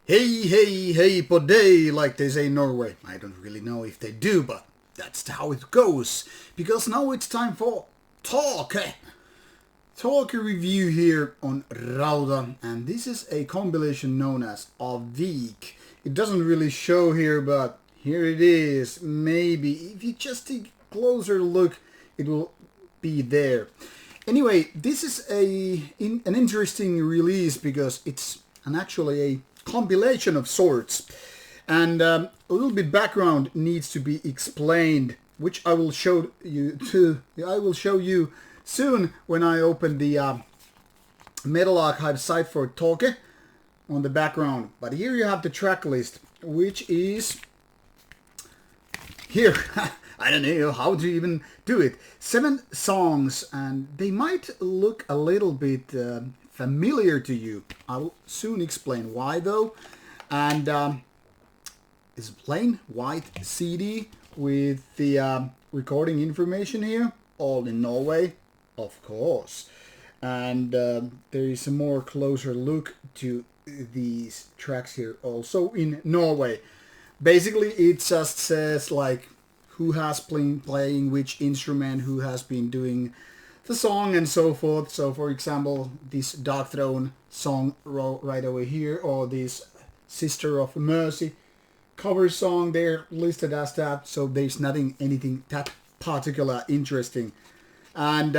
Hey på day, like they say in Norway. I don't really know if they do, but that's how it goes. Because now it's time for Taake. Taake review here on Rauta, and this is a compilation known as Avvik. It doesn't really show here, but here it is. Maybe if you just take a closer look, it will be there. Anyway, this is an interesting release because it's actually a compilation of sorts, and a little bit background needs to be explained, which I will show you soon when I open the Metal Archive site for Taake on the background. But here you have the track list, which is here. I don't know how to even do it. 7 songs, and they might look a little bit familiar to you. I will soon explain why though. And it's a plain white CD with the recording information here, all in Norway, of course. And there is a more closer look to these tracks here, also in Norway. Basically, it just says like who has been playing which instrument, who has been doing the song, and so forth. So, for example, this Dark Throne song right over here, or this Sister of Mercy cover song, they're listed as that. So there's anything that particular interesting, and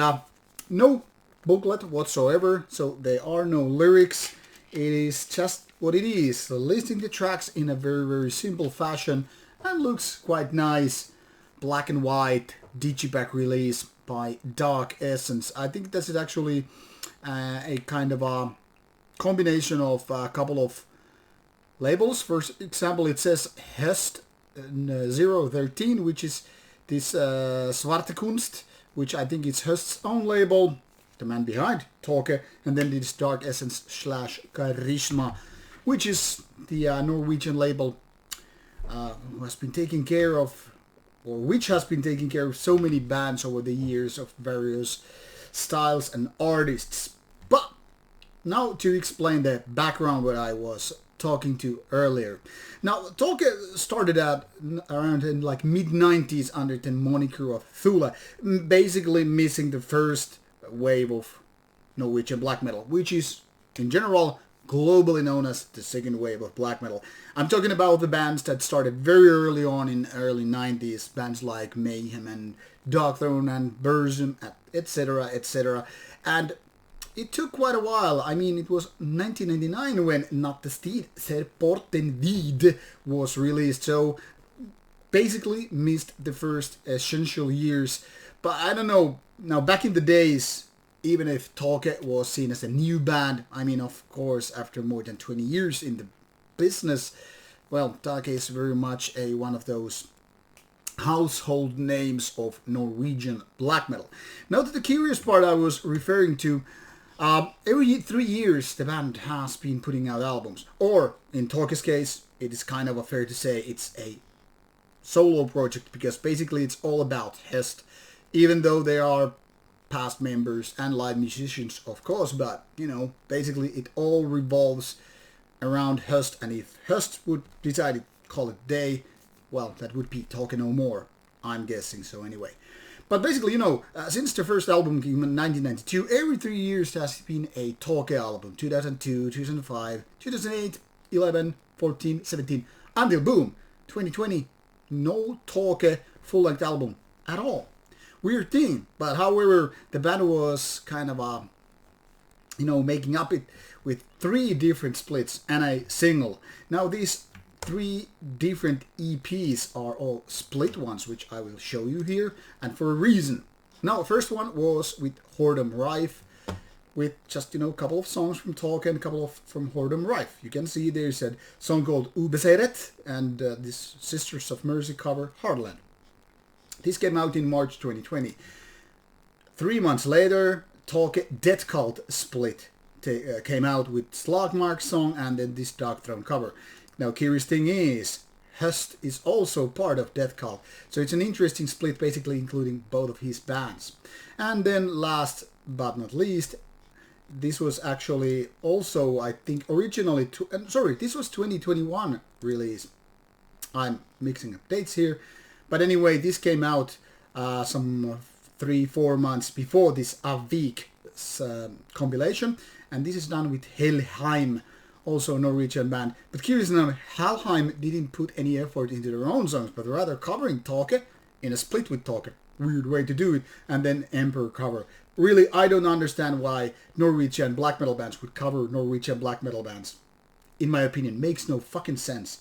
no booklet whatsoever. So there are no lyrics. It is just what it is. So listing the tracks in a very simple fashion, and looks quite nice. Black and white digipack release by Dark Essence. I think this is actually a kind of a combination of a couple of labels. For example, it says Höst 013, which is this Svarte Kunst, which I think is Höst's own label, the man behind Taake, and then this Dark Essence / Charisma, which is the Norwegian label who has been taking care of, or which has been taking care of so many bands over the years of various styles and artists. But now to explain the background what I was talking to earlier. Now, Taake started out around in like mid-90s under the moniker of Thule, basically missing the first wave of Norwegian black metal, which is in general globally known as the second wave of black metal. I'm talking about the bands that started very early on in early 90s, bands like Mayhem and Dark Throne and Burzum, etc. And it took quite a while. I mean, it was 1999 when Not the Steed Ser Porten Vid was released, so basically missed the first essential years. But I don't know, now back in the days, even if Taake was seen as a new band, I mean, of course, after more than 20 years in the business, well, Taake is very much one of those household names of Norwegian black metal. Now, to the curious part I was referring to, every 3 years the band has been putting out albums, or in Taake's case, it is kind of fair to say it's a solo project, because basically it's all about Höst, even though they are past members and live musicians, of course, but you know, basically it all revolves around Höst, and if Höst would decide to call it day, well, that would be Taake no more, I'm guessing so anyway. But basically, you know, since the first album came in 1992, every 3 years there has been a Taake album, 2002, 2005, 2008, 11, 14, 17, until boom, 2020, no Taake full-length album at all. Weird thing, but however, the band was kind of making up it with 3 different splits and a single. Now these 3 different EPs are all split ones, which I will show you here, and for a reason. Now, first one was with Whoredom Rife, with just, a couple of songs from Taake and a couple of from Whoredom Rife. You can see there's a song called Ubeseret, and this Sisters of Mercy cover, Heartland. This came out in March 2020. 3 months later, Taake Death Cult split came out with Slagmark's song and then this Dark Throne cover. Now, curious thing is, Höst is also part of Death Cult, so it's an interesting split, basically including both of his bands. And then last but not least, this was actually also, I think, originally, sorry, this was 2021 release. I'm mixing up dates here. But anyway, this came out some 3-4 months before this Avvik compilation. And this is done with Helheim, also a Norwegian band. But curious enough, Helheim didn't put any effort into their own songs, but rather covering Taake in a split with Taake. Weird way to do it. And then Emperor cover. Really, I don't understand why Norwegian black metal bands would cover Norwegian black metal bands. In my opinion, makes no fucking sense.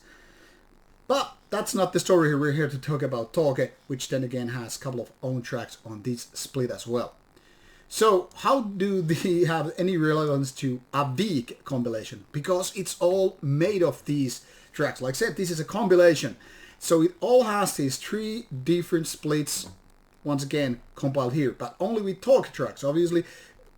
But that's not the story here. We're here to talk about Taake, which then again has a couple of own tracks on this split as well. So how do they have any relevance to Avvik compilation? Because it's all made of these tracks. Like I said, this is a compilation. So it all has these 3 different splits, once again, compiled here. But only with Taake tracks. Obviously,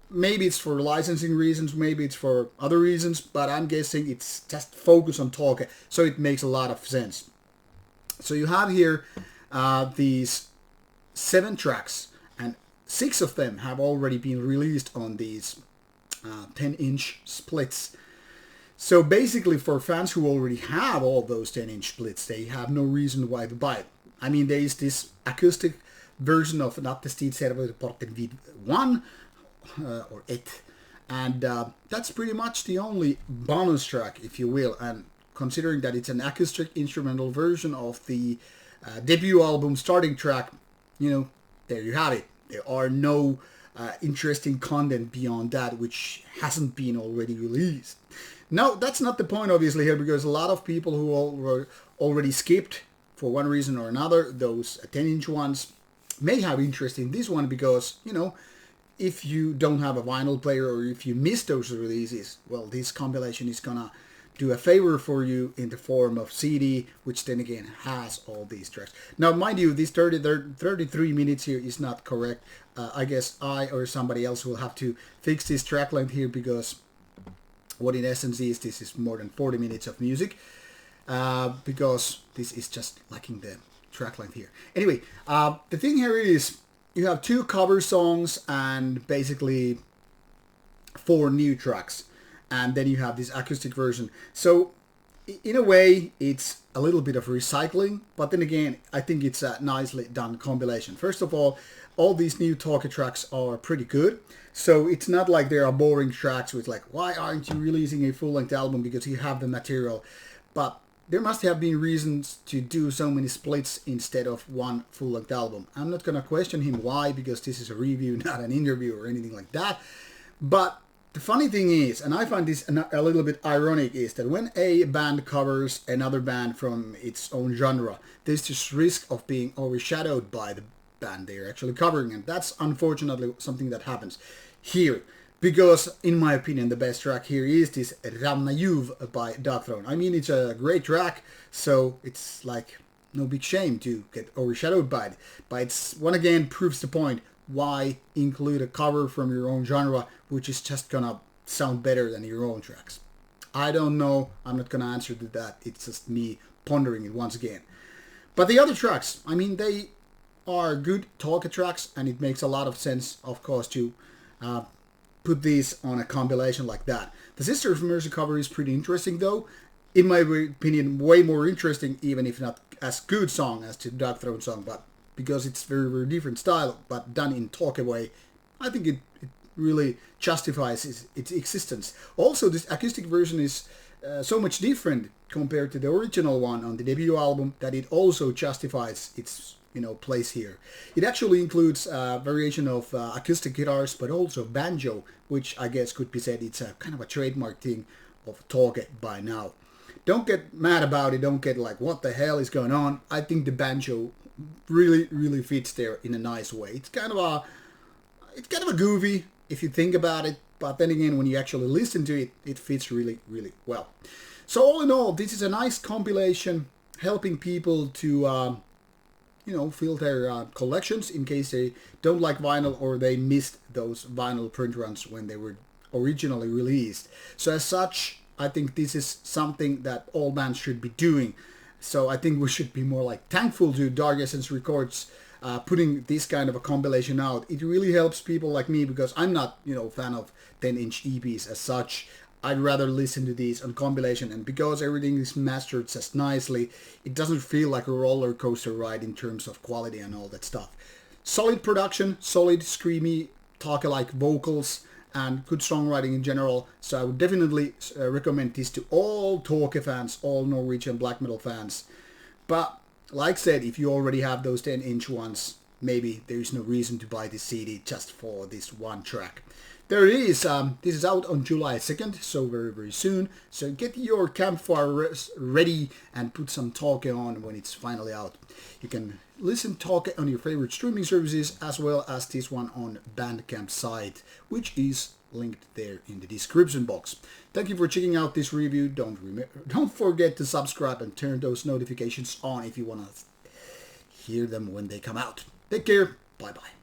maybe it's for licensing reasons, maybe it's for other reasons. But I'm guessing it's just focused on Taake. So it makes a lot of sense. So you have here these 7 tracks. 6 of them have already been released on these 10-inch splits. So basically for fans who already have all those 10-inch splits, they have no reason why to buy it. I mean, there is this acoustic version of Nattestid Serverporten vid 1, or it. And that's pretty much the only bonus track, if you will. And considering that it's an acoustic instrumental version of the debut album starting track, you know, there you have it. There are no interesting content beyond that which hasn't been already released. Now, that's not the point obviously here, because a lot of people who already skipped for one reason or another those 10-inch ones may have interest in this one, because, you know, if you don't have a vinyl player or if you miss those releases, well, this compilation is gonna do a favor for you in the form of CD, which then again has all these tracks. Now, mind you, this 33 minutes here is not correct. I guess I or somebody else will have to fix this track length here, because what in essence is, this is more than 40 minutes of music, because this is just lacking the track length here. Anyway, the thing here is you have 2 cover songs and basically 4 new tracks. And then you have this acoustic version. So in a way, it's a little bit of recycling. But then again, I think it's a nicely done compilation. First of all these new Taake tracks are pretty good. So it's not like there are boring tracks with like, why aren't you releasing a full-length album because you have the material? But there must have been reasons to do so many splits instead of one full-length album. I'm not going to question him why, because this is a review, not an interview or anything like that. But the funny thing is, and I find this a little bit ironic, is that when a band covers another band from its own genre, there's this risk of being overshadowed by the band they're actually covering, and that's unfortunately something that happens here. Because, in my opinion, the best track here is this Ramna Juv by Darkthrone. I mean, it's a great track, so it's like no big shame to get overshadowed by it. But it's, one again, proves the point. Why include a cover from your own genre, which is just gonna sound better than your own tracks? I don't know. I'm not gonna answer to that. It's just me pondering it once again. But the other tracks, I mean, they are good Taake tracks, and it makes a lot of sense, of course, to put these on a compilation like that. The Sister of Mercy cover is pretty interesting, though. In my opinion, way more interesting, even if not as good song as the Darkthrone song, but because it's very, very different style, but done in Taake way, I think it really justifies its existence. Also, this acoustic version is so much different compared to the original one on the debut album that it also justifies its, you know, place here. It actually includes a variation of acoustic guitars, but also banjo, which I guess could be said it's a kind of a trademark thing of Taake by now. Don't get mad about it. Don't get like, what the hell is going on? I think the banjo really, really fits there in a nice way. It's kind of a goofy if you think about it, but then again, when you actually listen to it, it fits really, really well. So all in all, this is a nice compilation helping people to, you know, fill their collections in case they don't like vinyl or they missed those vinyl print runs when they were originally released. So as such, I think this is something that all bands should be doing. So I think we should be more like thankful to Dark Essence Records putting this kind of a compilation out. It really helps people like me, because I'm not, fan of 10-inch EPs as such. I'd rather listen to these on compilation, and because everything is mastered just nicely, it doesn't feel like a roller coaster ride in terms of quality and all that stuff. Solid production, solid screamy Taake-like vocals, and good songwriting in general. So I would definitely recommend this to all Taake fans, all Norwegian black metal fans. But like I said, if you already have those 10-inch ones, maybe there is no reason to buy this CD just for this one track. There it is. This is out on July 2nd, so very, very soon. So get your campfire ready and put some Taake on when it's finally out. You can listen to Taake on your favorite streaming services, as well as this one on Bandcamp site, which is linked there in the description box. Thank you for checking out this review. Don't forget to subscribe and turn those notifications on if you want to hear them when they come out. Take care. Bye-bye.